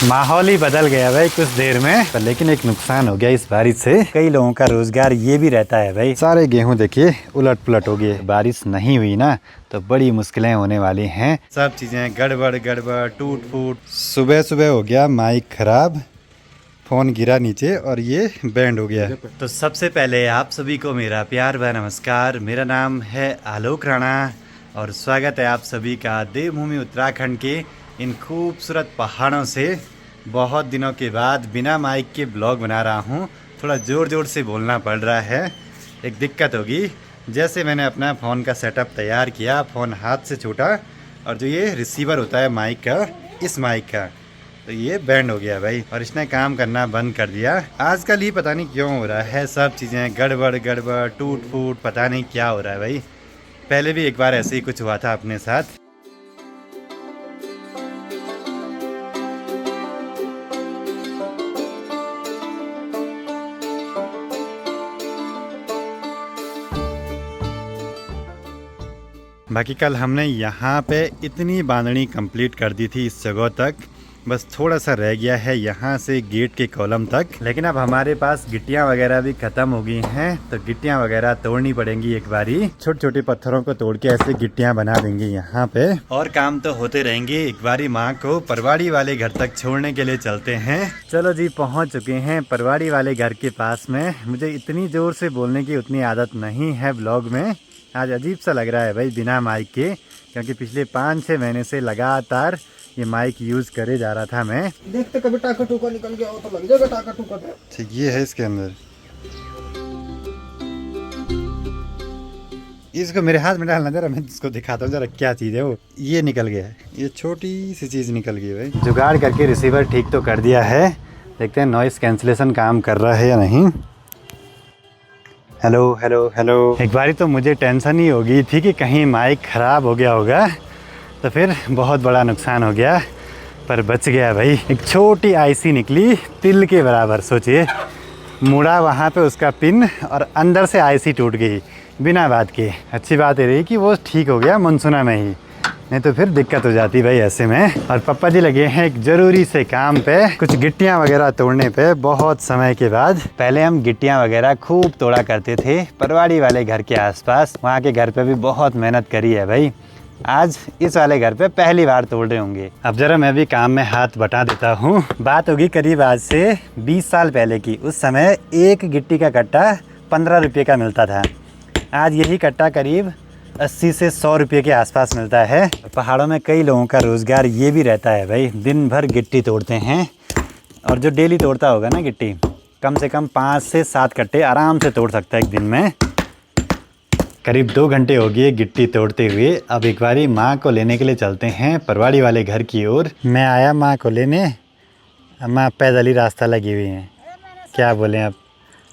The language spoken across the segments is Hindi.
माहौल ही बदल गया भाई कुछ देर में, पर लेकिन एक नुकसान हो गया इस बारिश से। कई लोगों का रोजगार ये भी रहता है भाई। सारे गेहूं देखिए उलट पुलट हो गए, बारिश नहीं हुई ना तो बड़ी मुश्किलें होने वाली हैं। सब चीजें गड़बड़ गड़बड़ टूट फूट। सुबह सुबह हो गया माइक खराब, फ़ोन गिरा नीचे और ये बैंड हो गया। तो सबसे पहले आप सभी को मेरा प्यार व नमस्कार। मेरा नाम है आलोक राणा और स्वागत है आप सभी का देवभूमि उत्तराखंड के इन खूबसूरत पहाड़ों से। बहुत दिनों के बाद बिना माइक के ब्लॉग बना रहा हूँ। थोड़ा ज़ोर ज़ोर से बोलना पड़ रहा है, एक दिक्कत होगी। जैसे मैंने अपना फ़ोन का सेटअप तैयार किया, फ़ोन हाथ से छूटा और जो ये रिसीवर होता है माइक का, इस माइक का, तो ये बैंड हो गया भाई और इसने काम करना बंद कर दिया। आजकल ही पता नहीं क्यों हो रहा है, सब चीज़ें गड़बड़ गड़बड़ टूट फूट, पता नहीं क्या हो रहा है भाई। पहले भी एक बार ऐसे ही कुछ हुआ था अपने साथ। बाकी कल हमने यहाँ पे इतनी बांधनी कंप्लीट कर दी थी इस जगह तक, बस थोड़ा सा रह गया है यहाँ से गेट के कॉलम तक। लेकिन अब हमारे पास गिट्टियाँ वगैरह भी ख़त्म हो गई हैं, तो गिट्टियाँ वगैरह तोड़नी पड़ेंगी एक बारी। छोटे छोटे पत्थरों को तोड़ के ऐसे गिट्टियाँ बना देंगे यहाँ पे। और काम तो होते रहेंगे। एक बारी माँ को परवाड़ी वाले घर तक छोड़ने के लिए चलते हैं। चलो जी, पहुँच चुके हैं परवाड़ी वाले घर के पास में। मुझे इतनी ज़ोर से बोलने की उतनी आदत नहीं है ब्लॉग में। आज अजीब सा लग रहा है भाई बिना माइक के, क्योंकि पिछले 5-6 महीने से लगातार ये माइक यूज़ करे जा रहा था मैं। देखते कभी टाका टूका निकल गया हो तो लग जाएगा टाका टूका। ठीक, ये है इसके अंदर। इसको मेरे हाथ में डालना जरा, मैं इसको दिखाता हूँ जरा क्या चीज़ है वो। ये निकल गया है, ये छोटी सी चीज़ निकल गई भाई। जुगाड़ करके रिसीवर ठीक तो कर दिया है, देखते हैं नॉइस कैंसिलेशन काम कर रहा है या नहीं। Hello hello hello. एक बारी तो मुझे टेंशन ही हो गई थी कि कहीं माइक ख़राब हो गया होगा तो फिर बहुत बड़ा नुकसान हो गया, पर बच गया भाई। एक छोटी आईसी निकली तिल के बराबर, सोचिए। मुड़ा वहाँ पे उसका पिन और अंदर से आईसी टूट गई बिना बात के। अच्छी बात ये रही कि वो ठीक हो गया मनसूना में ही, नहीं तो फिर दिक्कत हो जाती भाई ऐसे में। और पापा जी लगे हैं एक ज़रूरी से काम पे, कुछ गिट्टियाँ वगैरह तोड़ने पे बहुत समय के बाद। पहले हम गिट्टियाँ वगैरह खूब तोड़ा करते थे परवाड़ी वाले घर के आसपास। वहाँ के घर पे भी बहुत मेहनत करी है भाई। आज इस वाले घर पे पहली बार तोड़ रहे होंगे। अब जरा मैं भी काम में हाथ बटा देता हूँ। बात होगी करीब आज से 20 साल पहले की। उस समय एक गिट्टी का कट्टा 15 रुपये का मिलता था। आज यही कट्टा करीब 80 से 100 रुपये के आसपास मिलता है। पहाड़ों में कई लोगों का रोज़गार ये भी रहता है भाई, दिन भर गिट्टी तोड़ते हैं। और जो डेली तोड़ता होगा ना गिट्टी, कम से कम 5 से 7 कट्टे आराम से तोड़ सकता है एक दिन में। करीब 2 घंटे हो गए गिट्टी तोड़ते हुए। अब एक बारी माँ को लेने के लिए चलते हैं परवाड़ी वाले घर की ओर। मैं आया माँ को लेने, माँ पैदल ही रास्ता लगी हुई है। क्या बोलें अब,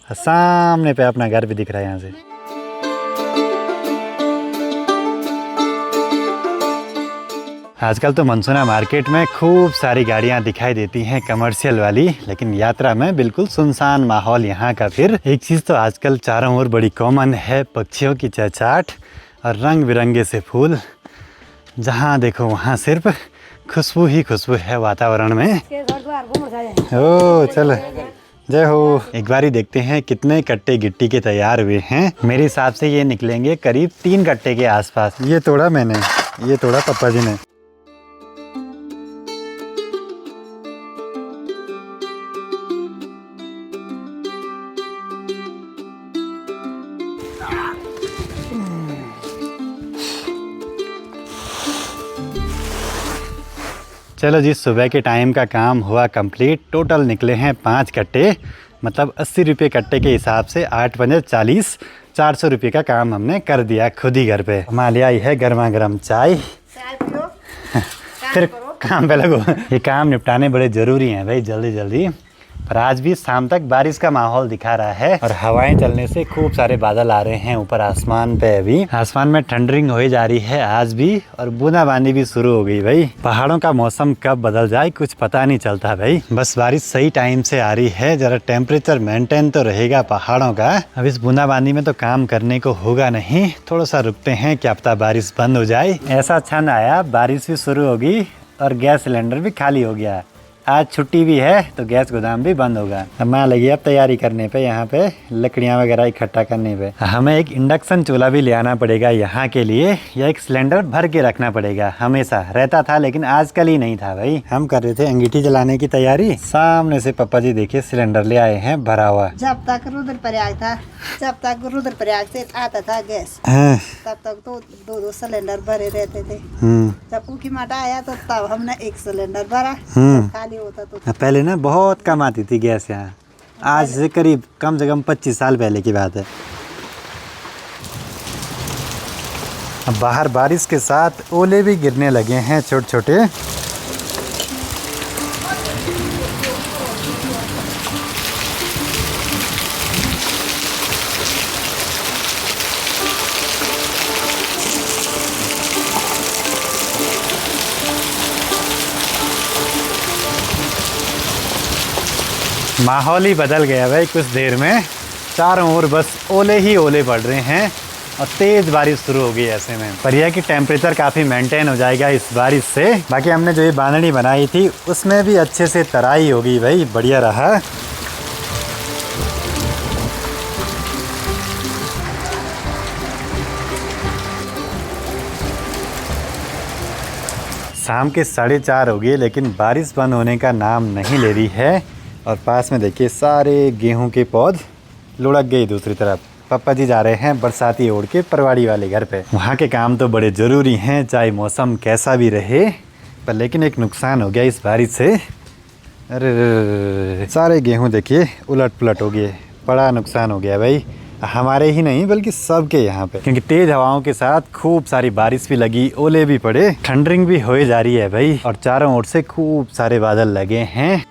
सामने पे अपना घर भी दिख रहा है यहाँ से। आजकल तो मनसूना मार्केट में खूब सारी गाड़ियां दिखाई देती हैं कमर्शियल वाली, लेकिन यात्रा में बिल्कुल सुनसान माहौल यहाँ का। फिर एक चीज़ तो आजकल चारों ओर बड़ी कॉमन है, पक्षियों की चहचहाट और रंग बिरंगे से फूल। जहाँ देखो वहाँ सिर्फ खुशबू ही खुशबू है वातावरण में। ओ चल, जय हो। एक बारी देखते हैं कितने कट्टे गिट्टी के तैयार हुए हैं। मेरे हिसाब से ये निकलेंगे करीब 3 कट्टे के आसपास। ये तोड़ा मैंने, ये तोड़ा पापा जी ने। चलो जी, सुबह के टाइम का काम हुआ कंप्लीट। टोटल निकले हैं 5 कट्टे, मतलब 80 रुपये कट्टे के हिसाब से 8 पंजे 40, 400 रुपये का काम हमने कर दिया खुद ही घर पे। हमारे आई है गर्मा गर्म चाय फिर काम पे लगो। ये काम निपटाने बड़े ज़रूरी हैं भाई, जल्दी जल्दी। पर आज भी शाम तक बारिश का माहौल दिखा रहा है और हवाएं चलने से खूब सारे बादल आ रहे हैं ऊपर आसमान पे। अभी आसमान में ठंडरिंग हो जा रही है आज भी, और बूंदाबांदी भी शुरू हो गई भाई। पहाड़ों का मौसम कब बदल जाए कुछ पता नहीं चलता भाई। बस बारिश सही टाइम से आ रही है, जरा टेम्परेचर मेंटेन तो रहेगा पहाड़ों का। अब इस बूंदाबांदी में तो काम करने को होगा नहीं, थोड़ा सा रुकते हैं, क्या पता बारिश बंद हो जाए। ऐसा क्षण आया, बारिश भी शुरू होगी और गैस सिलेंडर भी खाली हो गया। आज छुट्टी भी है तो गैस गोदाम भी बंद होगा। अब माँ लगी अब तैयारी करने पे, यहाँ पे लकड़ियाँ वगैरह इकट्ठा करने पे। हमें एक इंडक्शन चूल्हा भी ले आना पड़ेगा यहाँ के लिए, या एक सिलेंडर भर के रखना पड़ेगा। हमेशा रहता था लेकिन आजकल ही नहीं था भाई। हम कर रहे थे अंगीठी जलाने की तैयारी, सामने से पापा जी देखिए सिलेंडर ले आए हैं भरा हुआ। जब तक रुद्रप्रयाग था, जब तक रुद्रप्रयाग से आता था गैस, तब तक तो 2-2 सिलेंडर भरे रहते थे। जब ऊखी माटा आया तो तब हमने एक सिलेंडर भरा, खाली होता तो। पहले ना बहुत कम आती थी गैस यहाँ, आज से करीब कम से कम 25 साल पहले की बात है। अब बाहर बारिश के साथ ओले भी गिरने लगे हैं छोटे छोटे। माहौल ही बदल गया भाई कुछ देर में, चारों ओर बस ओले ही ओले पड़ रहे हैं और तेज़ बारिश शुरू हो गई ऐसे में। पर यह कि टेम्परेचर काफ़ी मेंटेन हो जाएगा इस बारिश से। बाकी हमने जो ये बांधनी बनाई थी उसमें भी अच्छे से तराई होगी भाई, बढ़िया रहा। शाम के 4:30 हो गए लेकिन बारिश बंद होने का नाम नहीं ले रही है। और पास में देखिए सारे गेहूं के पौध लुढ़क गए दूसरी तरफ। पापा जी जा रहे हैं बरसाती ओढ़ के परवाड़ी वाले घर पे। वहाँ के काम तो बड़े ज़रूरी हैं चाहे मौसम कैसा भी रहे, पर लेकिन एक नुकसान हो गया इस बारिश से। अरे सारे गेहूं देखिए उलट पुलट हो गए, बड़ा नुकसान हो गया भाई, हमारे ही नहीं बल्कि सबके यहाँ पे। क्योंकि तेज हवाओं के साथ खूब सारी बारिश भी लगी, ओले भी पड़े, ठंडरिंग भी हो जा रही है भाई, और चारों ओर से खूब सारे बादल लगे हैं।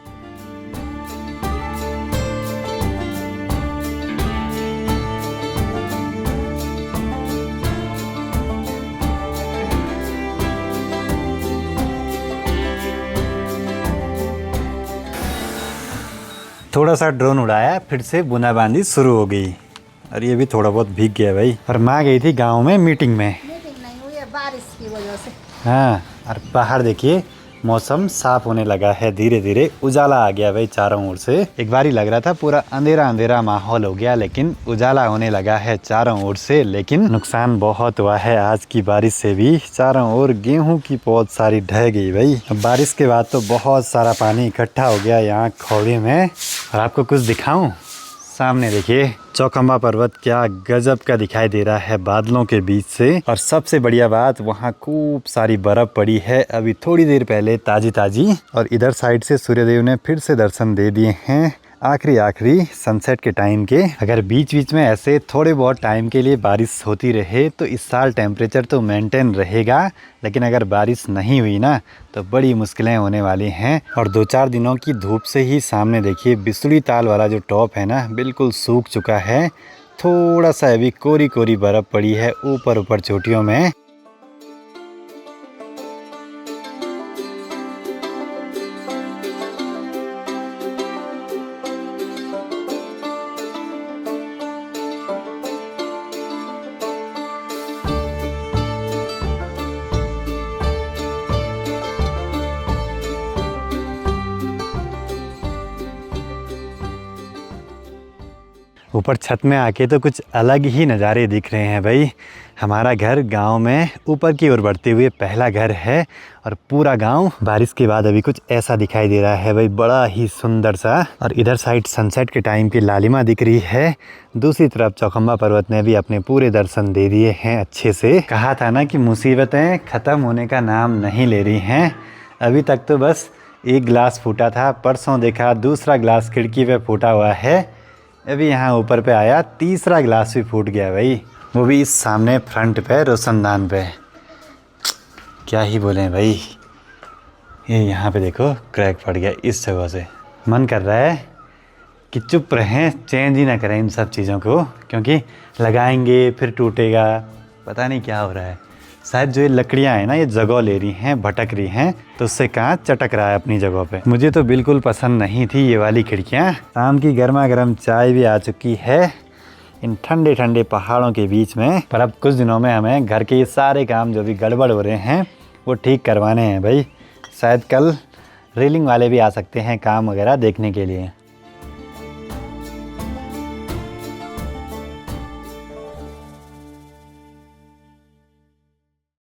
थोड़ा सा ड्रोन उड़ाया, फिर से बूंदाबांदी शुरू हो गई और ये भी थोड़ा बहुत भीग गया भाई। और माँ गई थी गांव में मीटिंग में। मीटिंग नहीं हुई है बारिश की वजह से। हाँ, और बाहर देखिए मौसम साफ होने लगा है, धीरे धीरे उजाला आ गया भाई चारों ओर से। एक बार ही लग रहा था पूरा अंधेरा अंधेरा माहौल हो गया, लेकिन उजाला होने लगा है चारों ओर से। लेकिन नुकसान बहुत हुआ है आज की बारिश से भी, चारों ओर गेहूं की पौध सारी ढह गई भाई। अब बारिश के बाद तो बहुत सारा पानी इकट्ठा हो गया यहाँ खौड़ी में। और आपको कुछ दिखाऊं, सामने देखिए चौखंबा पर्वत क्या गजब का दिखाई दे रहा है बादलों के बीच से। और सबसे बढ़िया बात, वहाँ खूब सारी बर्फ पड़ी है अभी थोड़ी देर पहले, ताजी ताजी। और इधर साइड से सूर्यदेव ने फिर से दर्शन दे दिए हैं आखिरी सनसेट के टाइम के। अगर बीच बीच में ऐसे थोड़े बहुत टाइम के लिए बारिश होती रहे तो इस साल टेम्परेचर तो मेंटेन रहेगा, लेकिन अगर बारिश नहीं हुई ना तो बड़ी मुश्किलें होने वाली हैं। और 2-4 दिनों की धूप से ही सामने देखिए बिसुली ताल वाला जो टॉप है ना बिल्कुल सूख चुका है। थोड़ा सा अभी कोरी कोरी बर्फ़ पड़ी है ऊपर ऊपर चोटियों में। ऊपर छत में आके तो कुछ अलग ही नज़ारे दिख रहे हैं भाई। हमारा घर गांव में ऊपर की ओर बढ़ते हुए पहला घर है और पूरा गांव बारिश के बाद अभी कुछ ऐसा दिखाई दे रहा है भाई, बड़ा ही सुंदर सा। और इधर साइड सनसेट के टाइम की लालिमा दिख रही है, दूसरी तरफ चौखंबा पर्वत ने भी अपने पूरे दर्शन दे दिए हैं अच्छे से। कहा था ना कि मुसीबतें ख़त्म होने का नाम नहीं ले रही हैं। अभी तक तो बस एक गिलास फूटा था, परसों देखा दूसरा गिलास खिड़की पे फूटा हुआ है, अभी यहाँ ऊपर पे आया तीसरा गिलास भी फूट गया भाई, वो भी इस सामने फ्रंट पे रोशनदान पे। क्या ही बोलें भाई, ये यहाँ पे देखो क्रैक पड़ गया इस जगह से। मन कर रहा है कि चुप रहें, चेंज ही ना करें इन सब चीज़ों को, क्योंकि लगाएंगे फिर टूटेगा, पता नहीं क्या हो रहा है। शायद जो ये लकड़ियाँ हैं ना ये जगह ले रही हैं, भटक रही हैं, तो उससे कांच चटक रहा है अपनी जगह पे। मुझे तो बिल्कुल पसंद नहीं थी ये वाली खिड़कियाँ। शाम की गर्मा गर्म चाय भी आ चुकी है इन ठंडे ठंडे पहाड़ों के बीच में। पर अब कुछ दिनों में हमें घर के ये सारे काम जो भी गड़बड़ हो रहे हैं वो ठीक करवाने हैं भाई। शायद कल रेलिंग वाले भी आ सकते हैं काम वगैरह देखने के लिए।